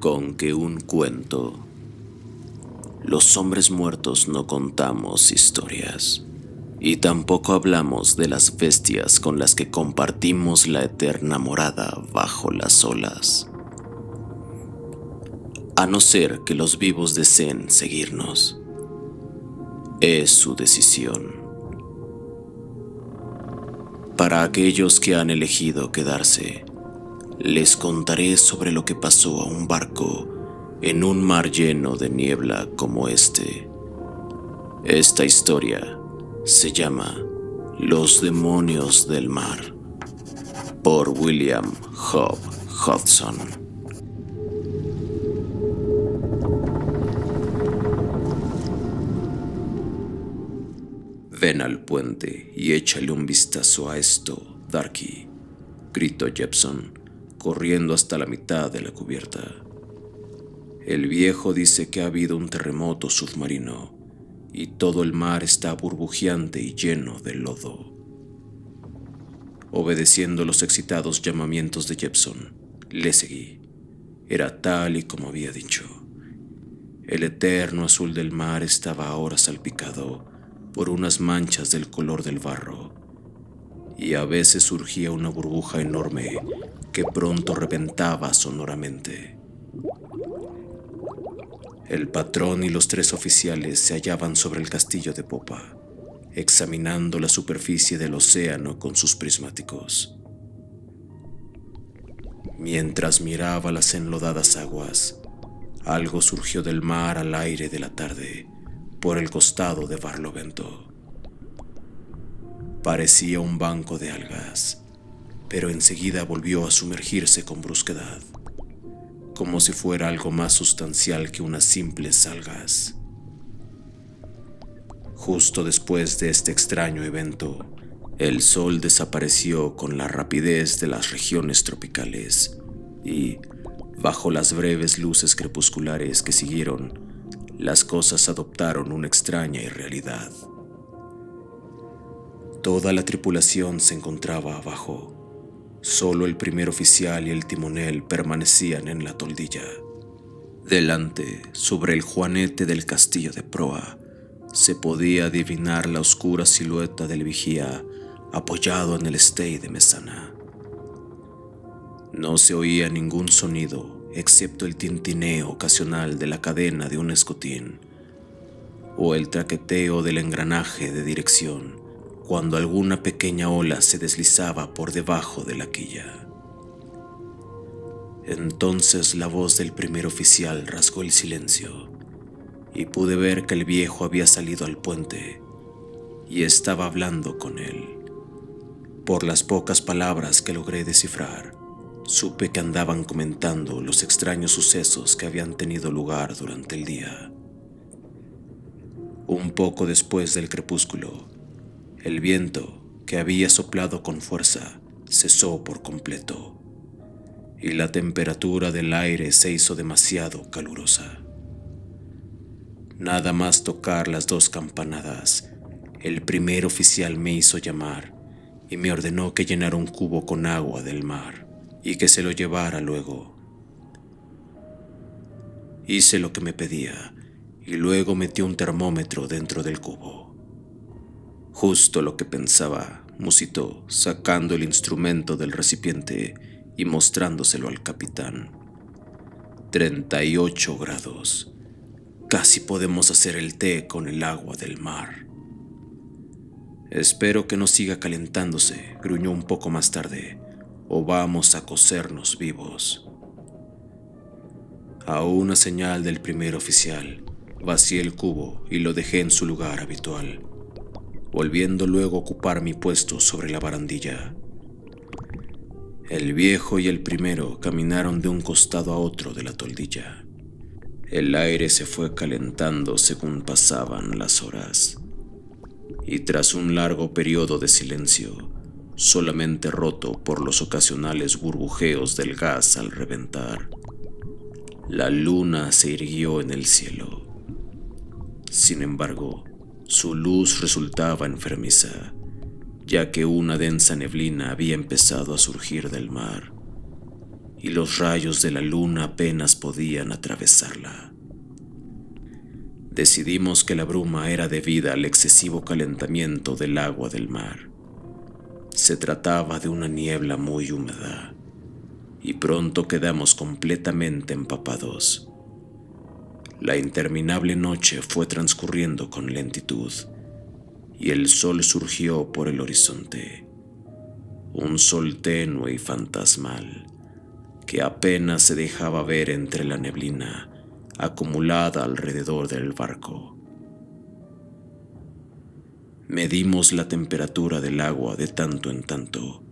Con que un cuento. Los hombres muertos no contamos historias, y tampoco hablamos de las bestias con las que compartimos la eterna morada bajo las olas. A no ser que los vivos deseen seguirnos. Es su decisión. Para aquellos que han elegido quedarse, les contaré sobre lo que pasó a un barco en un mar lleno de niebla como este. Esta historia se llama Los demonios del mar, por William Hope Hodgson. Ven al puente y échale un vistazo a esto, Darky, gritó Jepson, corriendo hasta la mitad de la cubierta. El viejo dice que ha habido un terremoto submarino y todo el mar está burbujeante y lleno de lodo. Obedeciendo los excitados llamamientos de Jepson, le seguí. Era tal y como había dicho. El eterno azul del mar estaba ahora salpicado por unas manchas del color del barro, y a veces surgía una burbuja enorme que pronto reventaba sonoramente. El patrón y los 3 oficiales se hallaban sobre el castillo de popa, examinando la superficie del océano con sus prismáticos. Mientras miraba las enlodadas aguas, algo surgió del mar al aire de la tarde, por el costado de Barlovento. Parecía un banco de algas, pero enseguida volvió a sumergirse con brusquedad, como si fuera algo más sustancial que unas simples algas. Justo después de este extraño evento, el sol desapareció con la rapidez de las regiones tropicales y, bajo las breves luces crepusculares que siguieron, las cosas adoptaron una extraña irrealidad. Toda la tripulación se encontraba abajo. Solo el primer oficial y el timonel permanecían en la toldilla. Delante, sobre el juanete del castillo de proa, se podía adivinar la oscura silueta del vigía apoyado en el estey de mesana. No se oía ningún sonido excepto el tintineo ocasional de la cadena de un escotín o el traqueteo del engranaje de dirección cuando alguna pequeña ola se deslizaba por debajo de la quilla. Entonces la voz del primer oficial rasgó el silencio y pude ver que el viejo había salido al puente y estaba hablando con él. Por las pocas palabras que logré descifrar, supe que andaban comentando los extraños sucesos que habían tenido lugar durante el día. Un poco después del crepúsculo, el viento, que había soplado con fuerza, cesó por completo, y la temperatura del aire se hizo demasiado calurosa. Nada más tocar las 2 campanadas, el primer oficial me hizo llamar y me ordenó que llenara un cubo con agua del mar y que se lo llevara luego. Hice lo que me pedía y luego metió un termómetro dentro del cubo. Justo lo que pensaba, musitó, sacando el instrumento del recipiente y mostrándoselo al capitán. 38 grados. Casi podemos hacer el té con el agua del mar. Espero que no siga calentándose, gruñó un poco más tarde, o vamos a cocernos vivos. A una señal del primer oficial, vacié el cubo y lo dejé en su lugar habitual, volviendo luego a ocupar mi puesto sobre la barandilla. El viejo y el primero caminaron de un costado a otro de la toldilla. El aire se fue calentando según pasaban las horas, y tras un largo periodo de silencio, solamente roto por los ocasionales burbujeos del gas al reventar, la luna se irguió en el cielo. Sin embargo, su luz resultaba enfermiza, ya que una densa neblina había empezado a surgir del mar, y los rayos de la luna apenas podían atravesarla. Decidimos que la bruma era debida al excesivo calentamiento del agua del mar. Se trataba de una niebla muy húmeda, y pronto quedamos completamente empapados. La interminable noche fue transcurriendo con lentitud, y el sol surgió por el horizonte. Un sol tenue y fantasmal, que apenas se dejaba ver entre la neblina acumulada alrededor del barco. Medimos la temperatura del agua de tanto en tanto,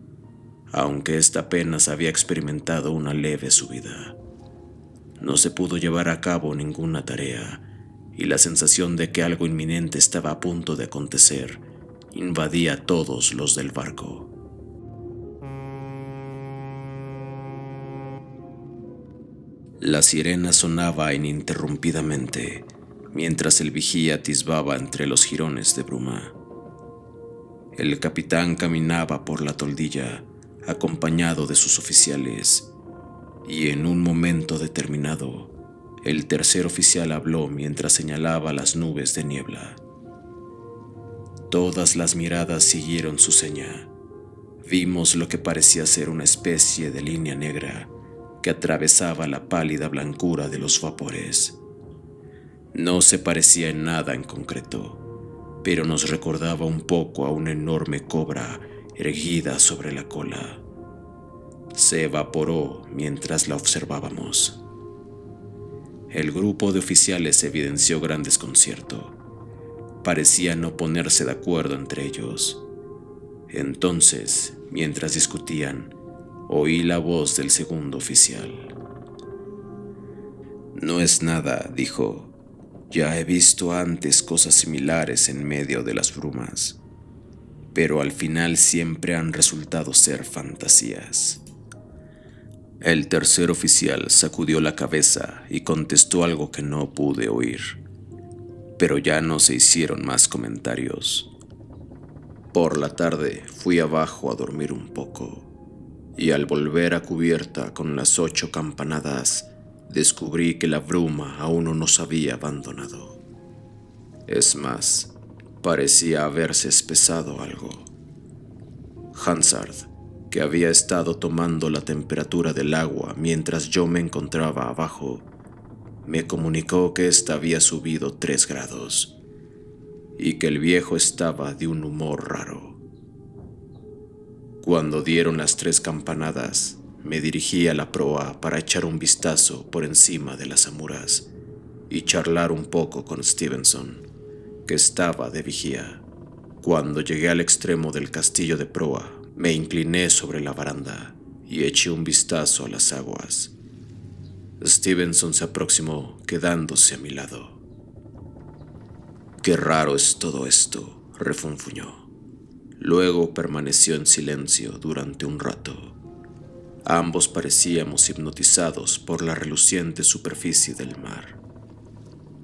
aunque ésta apenas había experimentado una leve subida. No se pudo llevar a cabo ninguna tarea, y la sensación de que algo inminente estaba a punto de acontecer invadía a todos los del barco. La sirena sonaba ininterrumpidamente, mientras el vigía atisbaba entre los jirones de bruma. El capitán caminaba por la toldilla, acompañado de sus oficiales, y en un momento determinado, el tercer oficial habló mientras señalaba las nubes de niebla. Todas las miradas siguieron su seña. Vimos lo que parecía ser una especie de línea negra que atravesaba la pálida blancura de los vapores. No se parecía en nada en concreto, pero nos recordaba un poco a una enorme cobra erguida sobre la cola. Se evaporó mientras la observábamos. El grupo de oficiales evidenció gran desconcierto. Parecían no ponerse de acuerdo entre ellos. Entonces, mientras discutían, oí la voz del segundo oficial. «No es nada», dijo. «Ya he visto antes cosas similares en medio de las brumas, pero al final siempre han resultado ser fantasías». El tercer oficial sacudió la cabeza y contestó algo que no pude oír, pero ya no se hicieron más comentarios. Por la tarde fui abajo a dormir un poco, y al volver a cubierta con las 8 campanadas, descubrí que la bruma aún no nos había abandonado. Es más, parecía haberse espesado algo. Hansard, que había estado tomando la temperatura del agua mientras yo me encontraba abajo, me comunicó que ésta había subido 3 grados y que el viejo estaba de un humor raro. Cuando dieron las 3 campanadas, me dirigí a la proa para echar un vistazo por encima de las amuras y charlar un poco con Stevenson, que estaba de vigía. Cuando llegué al extremo del castillo de proa, me incliné sobre la baranda y eché un vistazo a las aguas. Stevenson se aproximó, quedándose a mi lado. «Qué raro es todo esto», refunfuñó. Luego permaneció en silencio durante un rato. Ambos parecíamos hipnotizados por la reluciente superficie del mar.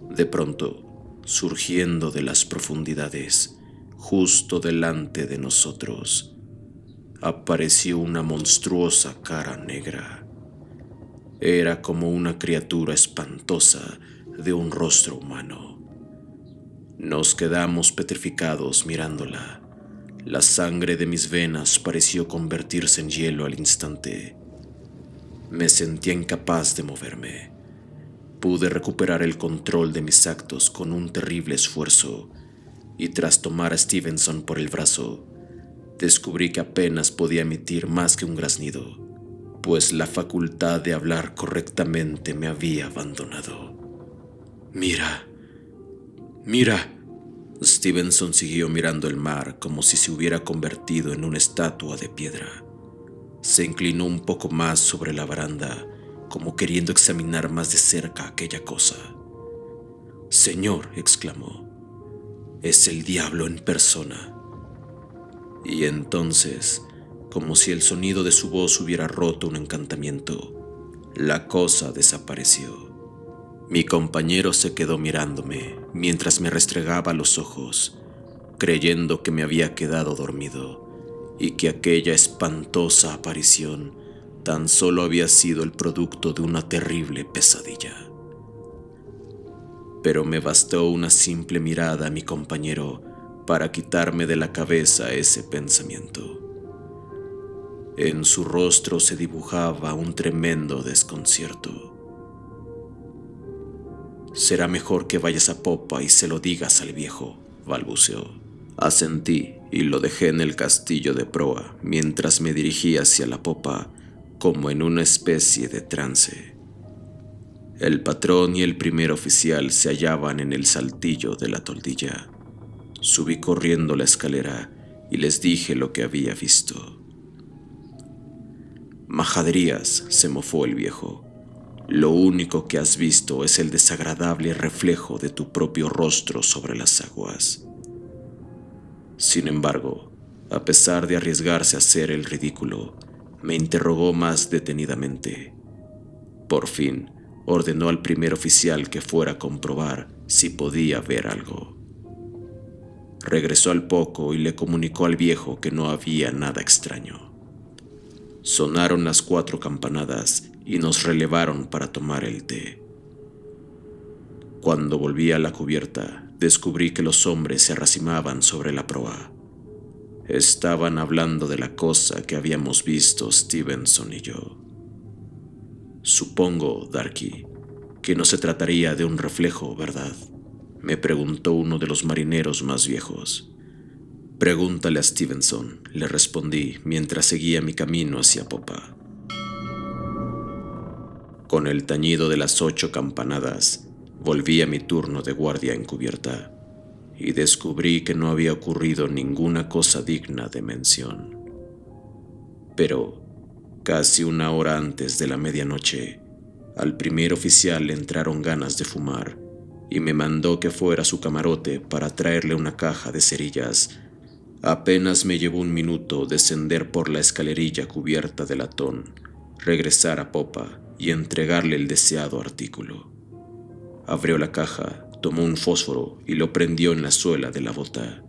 De pronto, surgiendo de las profundidades, justo delante de nosotros, apareció una monstruosa cara negra. Era como una criatura espantosa de un rostro humano. Nos quedamos petrificados mirándola. La sangre de mis venas pareció convertirse en hielo al instante. Me sentía incapaz de moverme. Pude recuperar el control de mis actos con un terrible esfuerzo, y tras tomar a Stevenson por el brazo, descubrí que apenas podía emitir más que un graznido, pues la facultad de hablar correctamente me había abandonado. «Mira, mira». Stevenson siguió mirando el mar como si se hubiera convertido en una estatua de piedra. Se inclinó un poco más sobre la baranda, como queriendo examinar más de cerca aquella cosa. «Señor», exclamó, «es el diablo en persona». Y entonces, como si el sonido de su voz hubiera roto un encantamiento, la cosa desapareció. Mi compañero se quedó mirándome mientras me restregaba los ojos, creyendo que me había quedado dormido y que aquella espantosa aparición tan solo había sido el producto de una terrible pesadilla. Pero me bastó una simple mirada a mi compañero para quitarme de la cabeza ese pensamiento. En su rostro se dibujaba un tremendo desconcierto. «Será mejor que vayas a popa y se lo digas al viejo», balbuceó. Asentí y lo dejé en el castillo de proa mientras me dirigí hacia la popa como en una especie de trance. El patrón y el primer oficial se hallaban en el saltillo de la toldilla. Subí corriendo la escalera y les dije lo que había visto. «Majaderías», se mofó el viejo. «Lo único que has visto es el desagradable reflejo de tu propio rostro sobre las aguas». Sin embargo, a pesar de arriesgarse a hacer el ridículo, me interrogó más detenidamente. Por fin, ordenó al primer oficial que fuera a comprobar si podía ver algo. Regresó al poco y le comunicó al viejo que no había nada extraño. Sonaron las 4 campanadas y nos relevaron para tomar el té. Cuando volví a la cubierta, descubrí que los hombres se arracimaban sobre la proa. Estaban hablando de la cosa que habíamos visto Stevenson y yo. «Supongo, Darky, que no se trataría de un reflejo, ¿verdad?», me preguntó uno de los marineros más viejos. «Pregúntale a Stevenson», le respondí mientras seguía mi camino hacia popa. Con el tañido de las 8 campanadas, volví a mi turno de guardia en cubierta y descubrí que no había ocurrido ninguna cosa digna de mención. Pero, casi 1 hora antes de la medianoche, al primer oficial le entraron ganas de fumar y me mandó que fuera a su camarote para traerle una caja de cerillas. Apenas me llevó 1 minuto descender por la escalerilla cubierta de latón, regresar a popa y entregarle el deseado artículo. Abrió la caja, tomó un fósforo y lo prendió en la suela de la bota.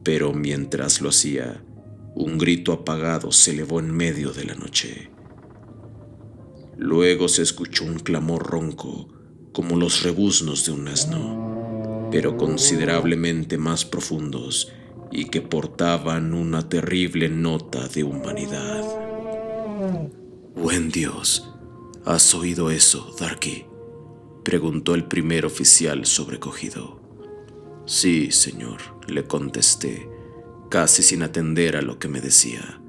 Pero mientras lo hacía, un grito apagado se elevó en medio de la noche. Luego se escuchó un clamor ronco, como los rebuznos de un asno, pero considerablemente más profundos y que portaban una terrible nota de humanidad. «Buen Dios, ¿has oído eso, Darky?», preguntó el primer oficial sobrecogido. «Sí, señor», le contesté, casi sin atender a lo que me decía,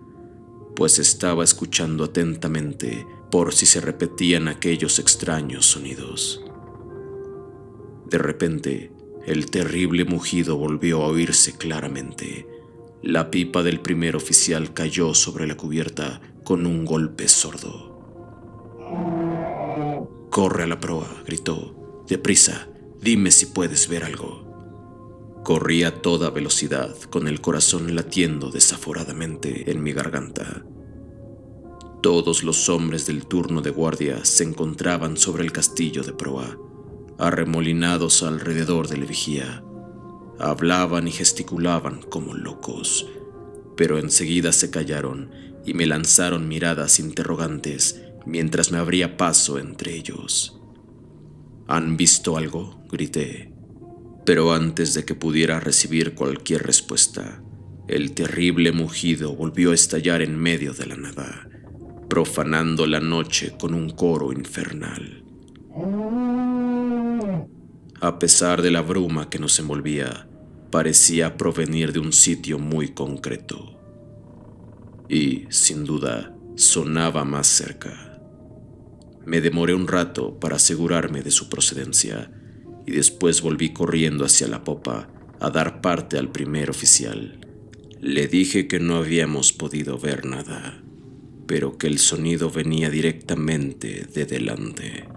pues estaba escuchando atentamente por si se repetían aquellos extraños sonidos. De repente, el terrible mugido volvió a oírse claramente. La pipa del primer oficial cayó sobre la cubierta con un golpe sordo. «Corre a la proa», gritó. «Deprisa, dime si puedes ver algo». Corrí a toda velocidad, con el corazón latiendo desaforadamente en mi garganta. Todos los hombres del turno de guardia se encontraban sobre el castillo de proa, arremolinados alrededor del vigía. Hablaban y gesticulaban como locos, pero enseguida se callaron y me lanzaron miradas interrogantes mientras me abría paso entre ellos. «¿Han visto algo?», grité. Pero antes de que pudiera recibir cualquier respuesta, el terrible mugido volvió a estallar en medio de la nada, profanando la noche con un coro infernal. A pesar de la bruma que nos envolvía, parecía provenir de un sitio muy concreto. Y, sin duda, sonaba más cerca. Me demoré un rato para asegurarme de su procedencia y después volví corriendo hacia la popa a dar parte al primer oficial. Le dije que no habíamos podido ver nada, pero que el sonido venía directamente de delante.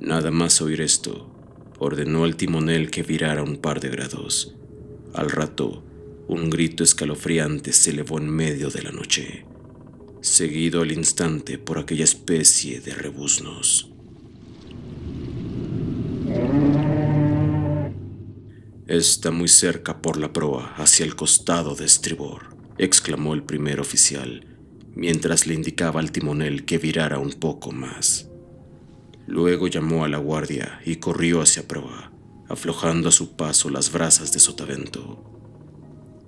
Nada más oír esto, ordenó al timonel que virara un par de grados. Al rato, un grito escalofriante se elevó en medio de la noche, seguido al instante por aquella especie de rebuznos. «Está muy cerca por la proa, hacia el costado de estribor», exclamó el primer oficial, mientras le indicaba al timonel que virara un poco más. Luego llamó a la guardia y corrió hacia proa, aflojando a su paso las brazas de sotavento.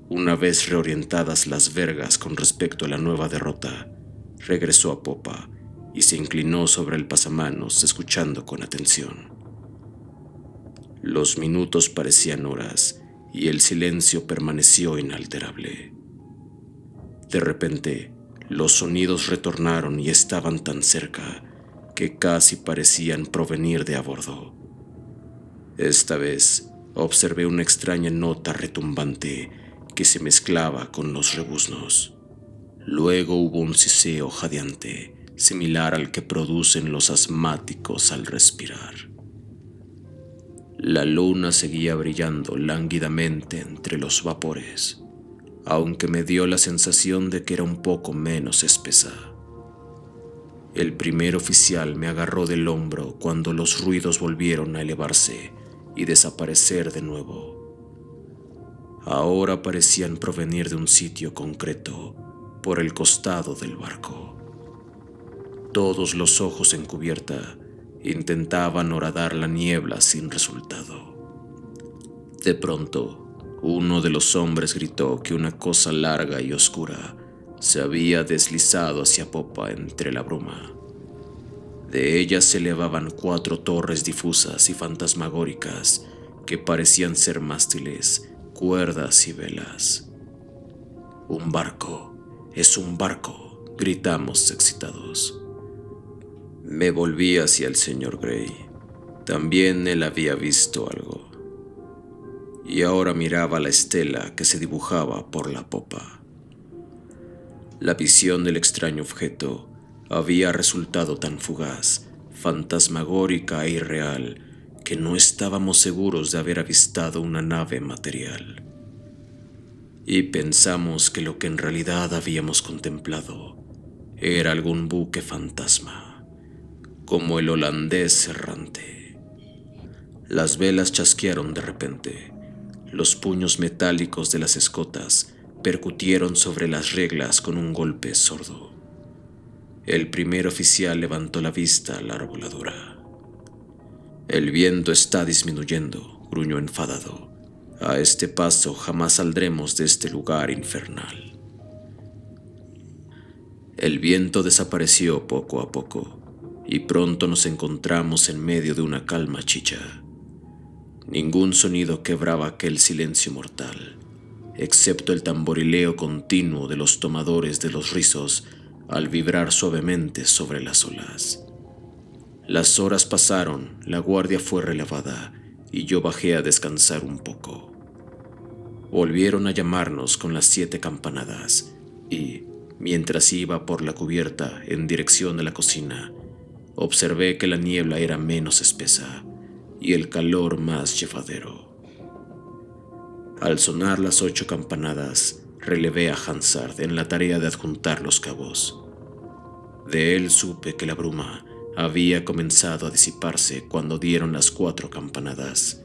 Una vez reorientadas las vergas con respecto a la nueva derrota, regresó a popa y se inclinó sobre el pasamanos escuchando con atención. Los minutos parecían horas y el silencio permaneció inalterable. De repente, los sonidos retornaron y estaban tan cerca que casi parecían provenir de a bordo. Esta vez observé una extraña nota retumbante que se mezclaba con los rebuznos. Luego hubo un siseo jadeante, similar al que producen los asmáticos al respirar. La luna seguía brillando lánguidamente entre los vapores, aunque me dio la sensación de que era un poco menos espesa. El primer oficial me agarró del hombro cuando los ruidos volvieron a elevarse y desaparecer de nuevo. Ahora parecían provenir de un sitio concreto, por el costado del barco. Todos los ojos en cubierta intentaban horadar la niebla sin resultado. De pronto, uno de los hombres gritó que una cosa larga y oscura se había deslizado hacia popa entre la bruma. De ella se elevaban 4 torres difusas y fantasmagóricas que parecían ser mástiles, cuerdas y velas. «Un barco, es un barco», gritamos excitados. Me volví hacia el señor Grey. También él había visto algo. Y ahora miraba la estela que se dibujaba por la popa. La visión del extraño objeto había resultado tan fugaz, fantasmagórica e irreal, que no estábamos seguros de haber avistado una nave material. Y pensamos que lo que en realidad habíamos contemplado era algún buque fantasma, como el holandés errante. Las velas chasquearon de repente. Los puños metálicos de las escotas percutieron sobre las reglas con un golpe sordo. El primer oficial levantó la vista a la arboladura. «El viento está disminuyendo», gruñó enfadado. «A este paso jamás saldremos de este lugar infernal». El viento desapareció poco a poco y pronto nos encontramos en medio de una calma chicha. Ningún sonido quebraba aquel silencio mortal, excepto el tamborileo continuo de los tomadores de los rizos al vibrar suavemente sobre las olas. Las horas pasaron, la guardia fue relevada y yo bajé a descansar un poco. Volvieron a llamarnos con las 7 campanadas y, mientras iba por la cubierta en dirección a la cocina, observé que la niebla era menos espesa y el calor más llevadero. Al sonar las 8 campanadas, relevé a Hansard en la tarea de adjuntar los cabos. De él supe que la bruma había comenzado a disiparse cuando dieron las 4 campanadas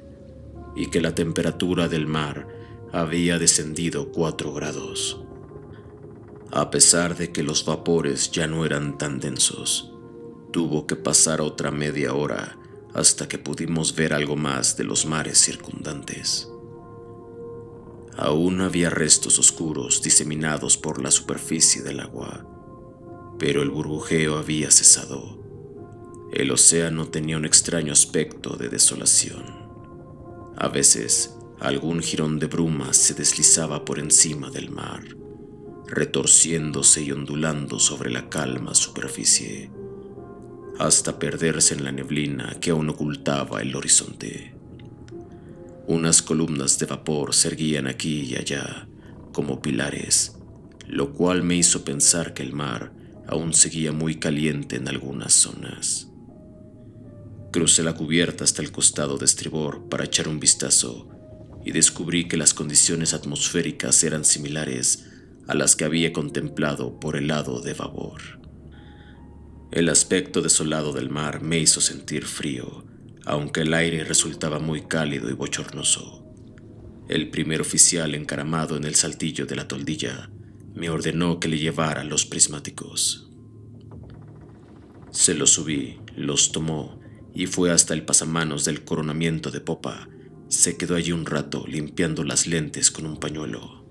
y que la temperatura del mar había descendido 4 grados. A pesar de que los vapores ya no eran tan densos, tuvo que pasar otra media hora hasta que pudimos ver algo más de los mares circundantes. Aún había restos oscuros diseminados por la superficie del agua, pero el burbujeo había cesado. El océano tenía un extraño aspecto de desolación. A veces, algún jirón de bruma se deslizaba por encima del mar, retorciéndose y ondulando sobre la calma superficie, hasta perderse en la neblina que aún ocultaba el horizonte. Unas columnas de vapor se erguían aquí y allá, como pilares, lo cual me hizo pensar que el mar aún seguía muy caliente en algunas zonas. Crucé la cubierta hasta el costado de estribor para echar un vistazo y descubrí que las condiciones atmosféricas eran similares a las que había contemplado por el lado de babor. El aspecto desolado del mar me hizo sentir frío, aunque el aire resultaba muy cálido y bochornoso. El primer oficial encaramado en el saltillo de la toldilla me ordenó que le llevara los prismáticos. Se los subí, los tomó y fue hasta el pasamanos del coronamiento de popa. Se quedó allí un rato limpiando las lentes con un pañuelo.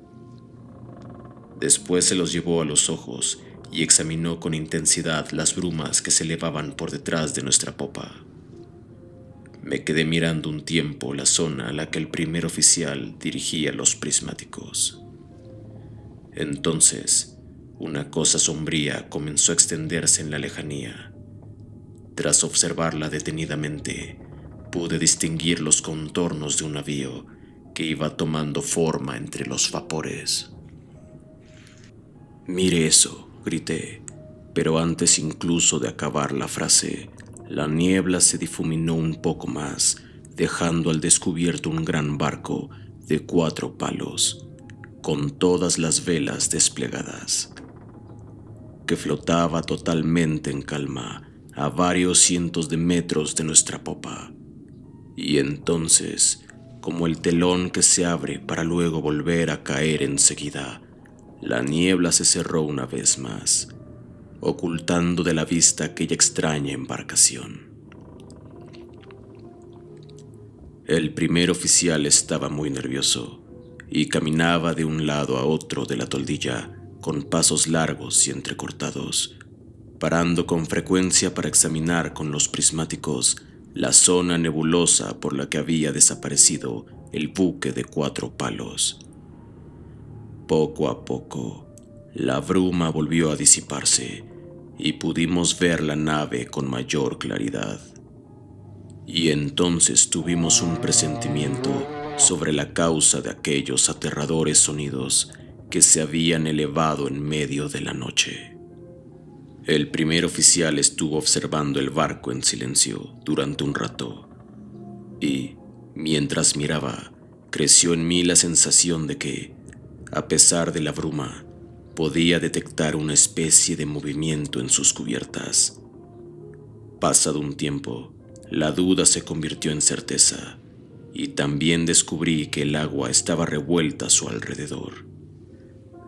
Después se los llevó a los ojos y examinó con intensidad las brumas que se elevaban por detrás de nuestra popa. Me quedé mirando un tiempo la zona a la que el primer oficial dirigía los prismáticos. Entonces, una cosa sombría comenzó a extenderse en la lejanía. Tras observarla detenidamente, pude distinguir los contornos de un navío que iba tomando forma entre los vapores. «Mire eso», grité, pero antes incluso de acabar la frase, la niebla se difuminó un poco más, dejando al descubierto un gran barco de 4 palos, con todas las velas desplegadas, que flotaba totalmente en calma a varios cientos de metros de nuestra popa. Y entonces, como el telón que se abre para luego volver a caer enseguida, la niebla se cerró una vez más, ocultando de la vista aquella extraña embarcación. El primer oficial estaba muy nervioso y caminaba de un lado a otro de la toldilla con pasos largos y entrecortados, parando con frecuencia para examinar con los prismáticos la zona nebulosa por la que había desaparecido el buque de 4 palos. Poco a poco, la bruma volvió a disiparse y pudimos ver la nave con mayor claridad. Y entonces tuvimos un presentimiento sobre la causa de aquellos aterradores sonidos que se habían elevado en medio de la noche. El primer oficial estuvo observando el barco en silencio durante un rato y, mientras miraba, creció en mí la sensación de que, a pesar de la bruma, podía detectar una especie de movimiento en sus cubiertas. Pasado un tiempo, la duda se convirtió en certeza y también descubrí que el agua estaba revuelta a su alrededor.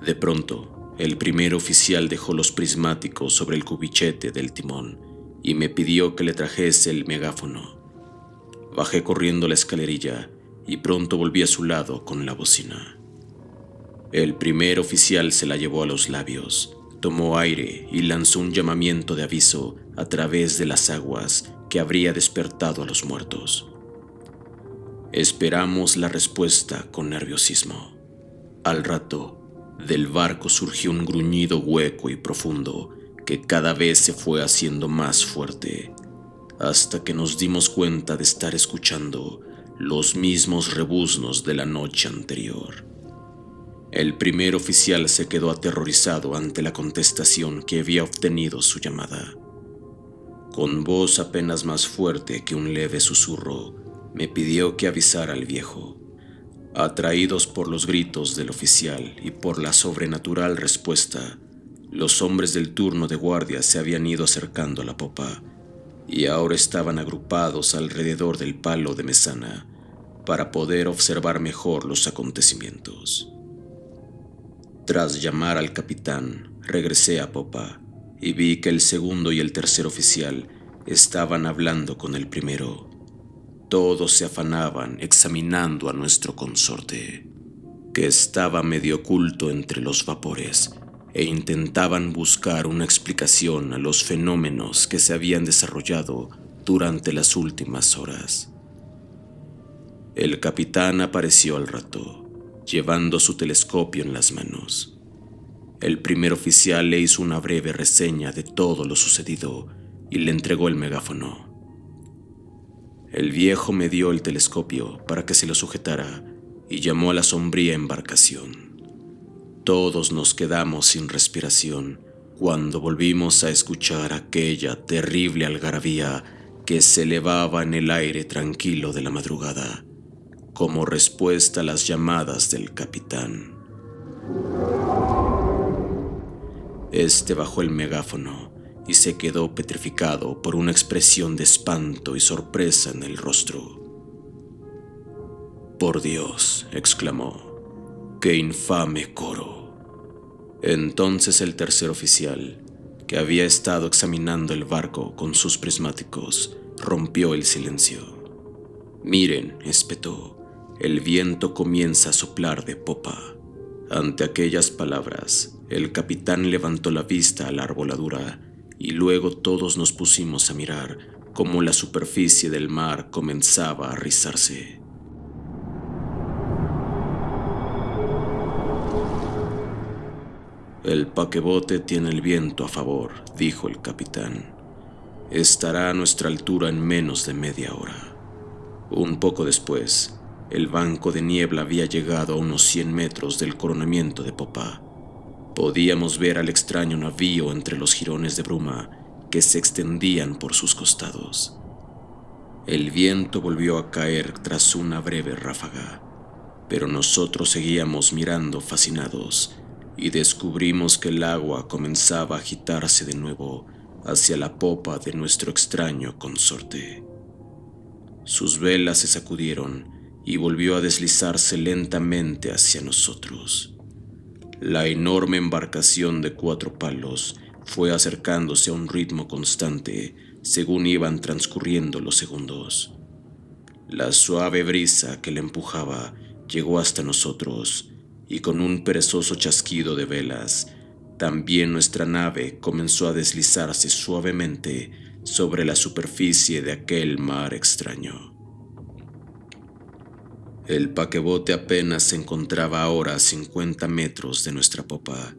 De pronto, el primer oficial dejó los prismáticos sobre el cubichete del timón y me pidió que le trajese el megáfono. Bajé corriendo la escalerilla y pronto volví a su lado con la bocina. El primer oficial se la llevó a los labios, tomó aire y lanzó un llamamiento de aviso a través de las aguas que habría despertado a los muertos. Esperamos la respuesta con nerviosismo. Al rato, del barco surgió un gruñido hueco y profundo que cada vez se fue haciendo más fuerte, hasta que nos dimos cuenta de estar escuchando los mismos rebuznos de la noche anterior. El primer oficial se quedó aterrorizado ante la contestación que había obtenido su llamada. Con voz apenas más fuerte que un leve susurro, me pidió que avisara al viejo. Atraídos por los gritos del oficial y por la sobrenatural respuesta, los hombres del turno de guardia se habían ido acercando a la popa y ahora estaban agrupados alrededor del palo de mesana para poder observar mejor los acontecimientos. Tras llamar al capitán, regresé a popa y vi que el segundo y el tercer oficial estaban hablando con el primero. Todos se afanaban examinando a nuestro consorte, que estaba medio oculto entre los vapores, e intentaban buscar una explicación a los fenómenos que se habían desarrollado durante las últimas horas. El capitán apareció al rato, llevando su telescopio en las manos. El primer oficial le hizo una breve reseña de todo lo sucedido y le entregó el megáfono. El viejo me dio el telescopio para que se lo sujetara y llamó a la sombría embarcación. Todos nos quedamos sin respiración cuando volvimos a escuchar aquella terrible algarabía que se elevaba en el aire tranquilo de la madrugada, como respuesta a las llamadas del capitán. Este bajó el megáfono y se quedó petrificado por una expresión de espanto y sorpresa en el rostro. «Por Dios», exclamó, «qué infame coro». Entonces el tercer oficial, que había estado examinando el barco con sus prismáticos, rompió el silencio. «Miren», espetó, «el viento comienza a soplar de popa». Ante aquellas palabras, el capitán levantó la vista a la arboladura y luego todos nos pusimos a mirar cómo la superficie del mar comenzaba a rizarse. «El paquebote tiene el viento a favor», dijo el capitán. «Estará a nuestra altura en menos de media hora». Un poco después, el banco de niebla había llegado a unos 100 metros del coronamiento de popa. Podíamos ver al extraño navío entre los jirones de bruma que se extendían por sus costados. El viento volvió a caer tras una breve ráfaga, pero nosotros seguíamos mirando fascinados y descubrimos que el agua comenzaba a agitarse de nuevo hacia la popa de nuestro extraño consorte. Sus velas se sacudieron y volvió a deslizarse lentamente hacia nosotros. La enorme embarcación de 4 palos fue acercándose a un ritmo constante según iban transcurriendo los segundos. La suave brisa que la empujaba llegó hasta nosotros y con un perezoso chasquido de velas, también nuestra nave comenzó a deslizarse suavemente sobre la superficie de aquel mar extraño. El paquebote apenas se encontraba ahora a 50 metros de nuestra popa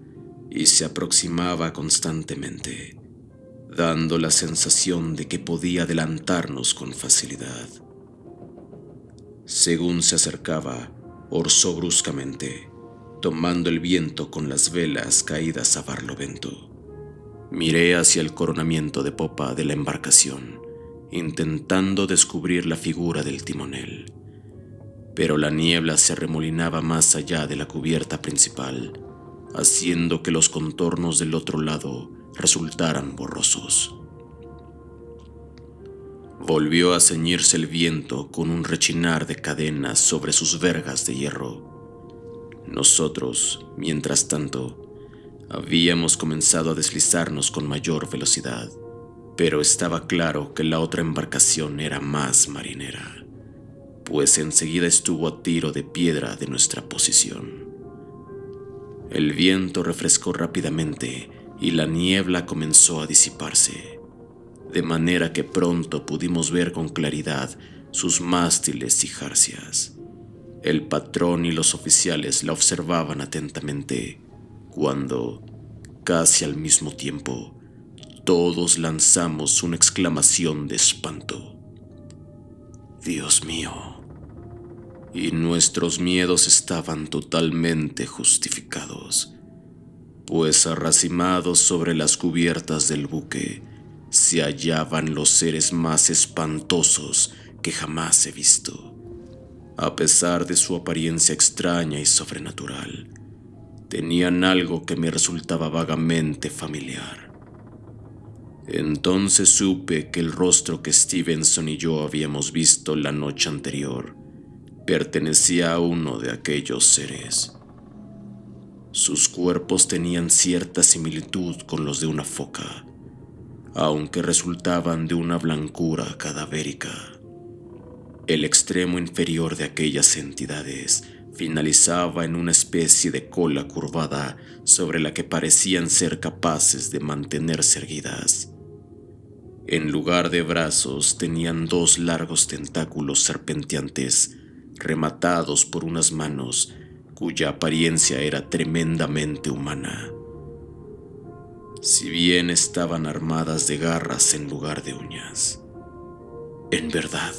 y se aproximaba constantemente, dando la sensación de que podía adelantarnos con facilidad. Según se acercaba, orzó bruscamente, tomando el viento con las velas caídas a barlovento. Miré hacia el coronamiento de popa de la embarcación, intentando descubrir la figura del timonel. Pero la niebla se arremolinaba más allá de la cubierta principal, haciendo que los contornos del otro lado resultaran borrosos. Volvió a ceñirse el viento con un rechinar de cadenas sobre sus vergas de hierro. Nosotros, mientras tanto, habíamos comenzado a deslizarnos con mayor velocidad, pero estaba claro que la otra embarcación era más marinera, pues enseguida estuvo a tiro de piedra de nuestra posición. El viento refrescó rápidamente y la niebla comenzó a disiparse, de manera que pronto pudimos ver con claridad sus mástiles y jarcias. El patrón y los oficiales la observaban atentamente, cuando, casi al mismo tiempo, todos lanzamos una exclamación de espanto. «¡Dios mío!». Y nuestros miedos estaban totalmente justificados, pues arracimados sobre las cubiertas del buque se hallaban los seres más espantosos que jamás he visto. A pesar de su apariencia extraña y sobrenatural, tenían algo que me resultaba vagamente familiar. Entonces supe que el rostro que Stevenson y yo habíamos visto la noche anterior pertenecía a uno de aquellos seres. Sus cuerpos tenían cierta similitud con los de una foca, aunque resultaban de una blancura cadavérica. El extremo inferior de aquellas entidades finalizaba en una especie de cola curvada sobre la que parecían ser capaces de mantenerse erguidas. En lugar de brazos tenían 2 largos tentáculos serpenteantes rematados por unas manos cuya apariencia era tremendamente humana. Si bien estaban armadas de garras en lugar de uñas. En verdad,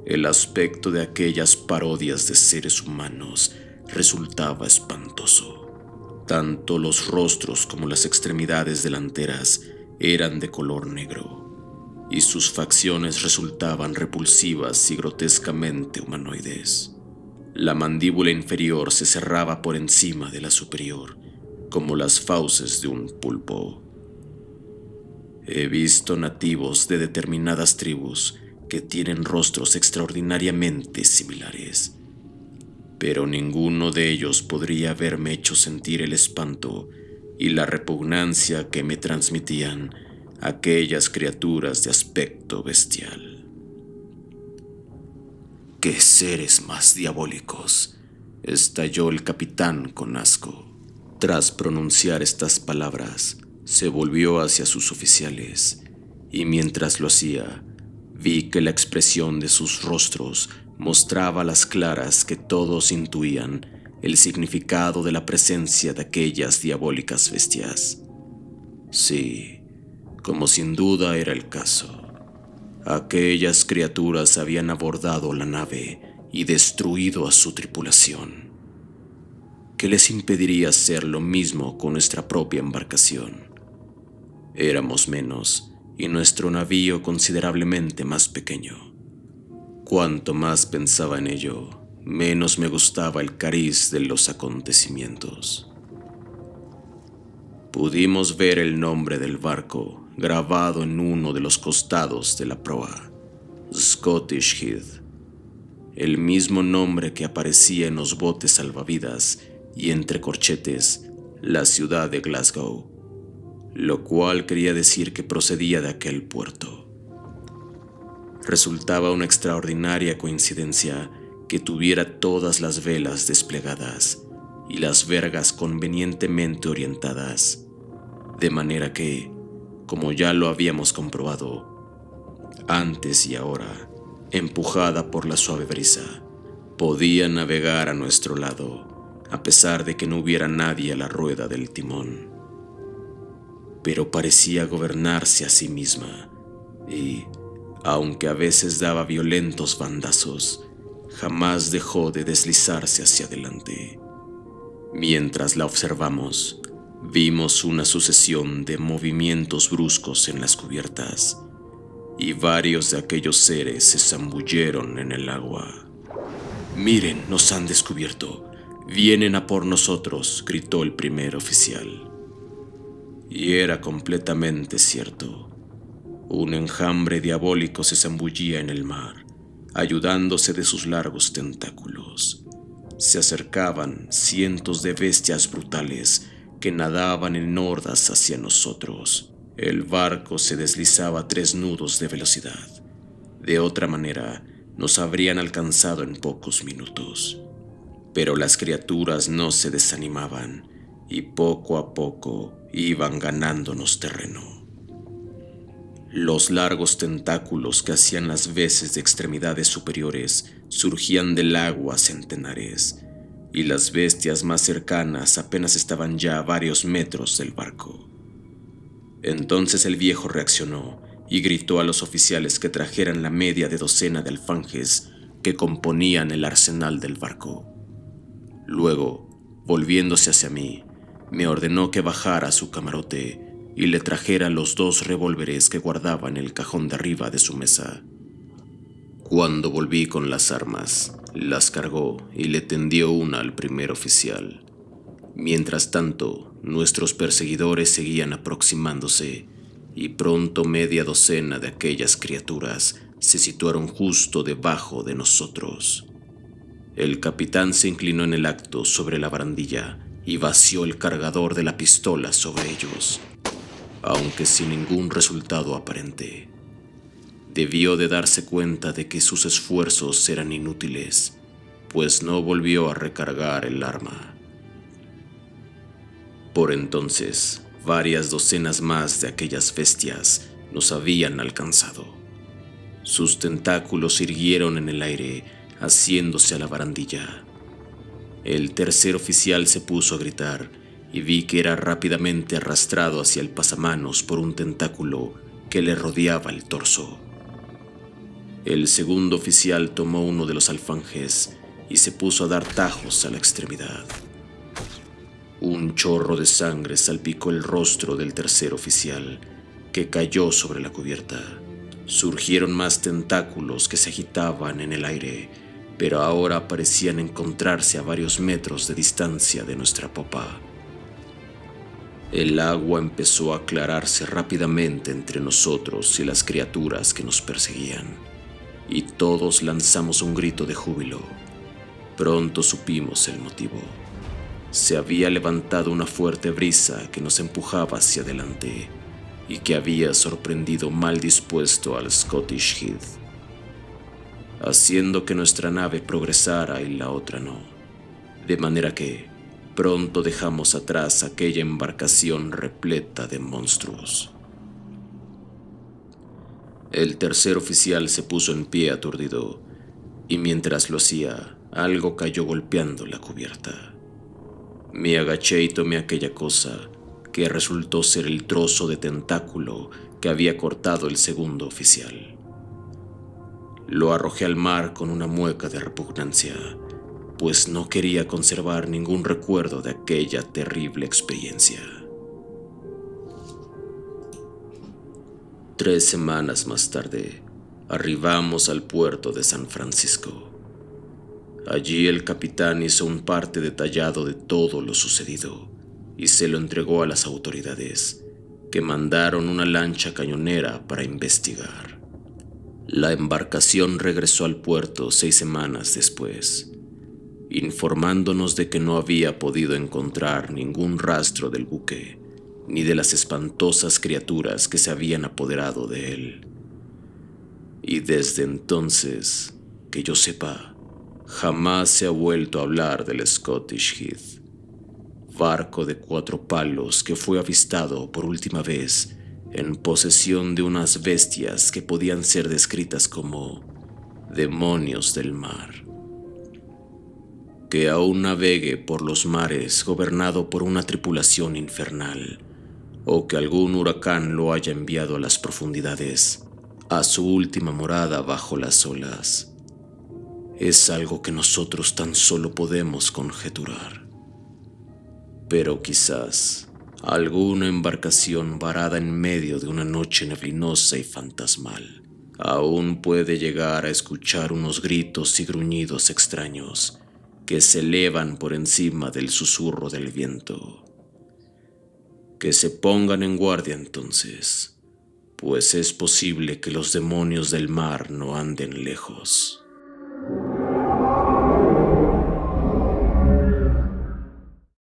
el aspecto de aquellas parodias de seres humanos resultaba espantoso. Tanto los rostros como las extremidades delanteras eran de color negro, y sus facciones resultaban repulsivas y grotescamente humanoides. La mandíbula inferior se cerraba por encima de la superior, como las fauces de un pulpo. He visto nativos de determinadas tribus que tienen rostros extraordinariamente similares, pero ninguno de ellos podría haberme hecho sentir el espanto y la repugnancia que me transmitían aquellas criaturas de aspecto bestial. ¡Qué seres más diabólicos!, estalló el capitán con asco. Tras pronunciar estas palabras, se volvió hacia sus oficiales, y mientras lo hacía, vi que la expresión de sus rostros mostraba a las claras que todos intuían el significado de la presencia de aquellas diabólicas bestias. Sí, como sin duda era el caso. Aquellas criaturas habían abordado la nave y destruido a su tripulación. ¿Qué les impediría hacer lo mismo con nuestra propia embarcación? Éramos menos y nuestro navío considerablemente más pequeño. Cuanto más pensaba en ello, menos me gustaba el cariz de los acontecimientos. Pudimos ver el nombre del barco grabado en uno de los costados de la proa: Scottish Heath, el mismo nombre que aparecía en los botes salvavidas y entre corchetes la ciudad de Glasgow, lo cual quería decir que procedía de aquel puerto. Resultaba una extraordinaria coincidencia que tuviera todas las velas desplegadas y las vergas convenientemente orientadas, de manera que, como ya lo habíamos comprobado, antes y ahora, empujada por la suave brisa, podía navegar a nuestro lado, a pesar de que no hubiera nadie a la rueda del timón. Pero parecía gobernarse a sí misma y, aunque a veces daba violentos bandazos, jamás dejó de deslizarse hacia adelante. Mientras la observamos, vimos una sucesión de movimientos bruscos en las cubiertas, y varios de aquellos seres se zambulleron en el agua. «Miren, nos han descubierto. Vienen a por nosotros», gritó el primer oficial. Y era completamente cierto. Un enjambre diabólico se zambullía en el mar, ayudándose de sus largos tentáculos. Se acercaban cientos de bestias brutales que nadaban en hordas hacia nosotros. El barco se deslizaba a 3 nudos de velocidad. De otra manera, nos habrían alcanzado en pocos minutos. Pero las criaturas no se desanimaban y poco a poco iban ganándonos terreno. Los largos tentáculos que hacían las veces de extremidades superiores surgían del agua a centenares, y las bestias más cercanas apenas estaban ya a varios metros del barco. Entonces el viejo reaccionó y gritó a los oficiales que trajeran la media docena de alfanjes que componían el arsenal del barco. Luego, volviéndose hacia mí, me ordenó que bajara a su camarote y le trajera los 2 revólveres que guardaba en el cajón de arriba de su mesa. Cuando volví con las armas, las cargó y le tendió una al primer oficial. Mientras tanto, nuestros perseguidores seguían aproximándose, y pronto media docena de aquellas criaturas se situaron justo debajo de nosotros. El capitán se inclinó en el acto sobre la barandilla y vació el cargador de la pistola sobre ellos, aunque sin ningún resultado aparente. Debió de darse cuenta de que sus esfuerzos eran inútiles, pues no volvió a recargar el arma. Por entonces, varias docenas más de aquellas bestias nos habían alcanzado. Sus tentáculos irguieron en el aire, haciéndose a la barandilla. El tercer oficial se puso a gritar y vi que era rápidamente arrastrado hacia el pasamanos por un tentáculo que le rodeaba el torso. El segundo oficial tomó uno de los alfanjes y se puso a dar tajos a la extremidad. Un chorro de sangre salpicó el rostro del tercer oficial, que cayó sobre la cubierta. Surgieron más tentáculos que se agitaban en el aire, pero ahora parecían encontrarse a varios metros de distancia de nuestra popa. El agua empezó a aclararse rápidamente entre nosotros y las criaturas que nos perseguían, y todos lanzamos un grito de júbilo. Pronto supimos el motivo. Se había levantado una fuerte brisa que nos empujaba hacia adelante y que había sorprendido mal dispuesto al Scottish Heath, haciendo que nuestra nave progresara y la otra no, de manera que pronto dejamos atrás aquella embarcación repleta de monstruos. El tercer oficial se puso en pie aturdido, y mientras lo hacía, algo cayó golpeando la cubierta. Me agaché y tomé aquella cosa, que resultó ser el trozo de tentáculo que había cortado el segundo oficial. Lo arrojé al mar con una mueca de repugnancia, pues no quería conservar ningún recuerdo de aquella terrible experiencia. 3 semanas más tarde, arribamos al puerto de San Francisco. Allí el capitán hizo un parte detallado de todo lo sucedido y se lo entregó a las autoridades, que mandaron una lancha cañonera para investigar. La embarcación regresó al puerto 6 semanas después, informándonos de que no había podido encontrar ningún rastro del buque, ni de las espantosas criaturas que se habían apoderado de él. Y desde entonces, que yo sepa, jamás se ha vuelto a hablar del Scottish Heath, barco de 4 palos que fue avistado por última vez en posesión de unas bestias que podían ser descritas como demonios del mar. Que aún navegue por los mares gobernado por una tripulación infernal, o que algún huracán lo haya enviado a las profundidades, a su última morada bajo las olas, es algo que nosotros tan solo podemos conjeturar. Pero quizás alguna embarcación varada en medio de una noche neblinosa y fantasmal aún puede llegar a escuchar unos gritos y gruñidos extraños que se elevan por encima del susurro del viento. Que se pongan en guardia entonces, pues es posible que los demonios del mar no anden lejos.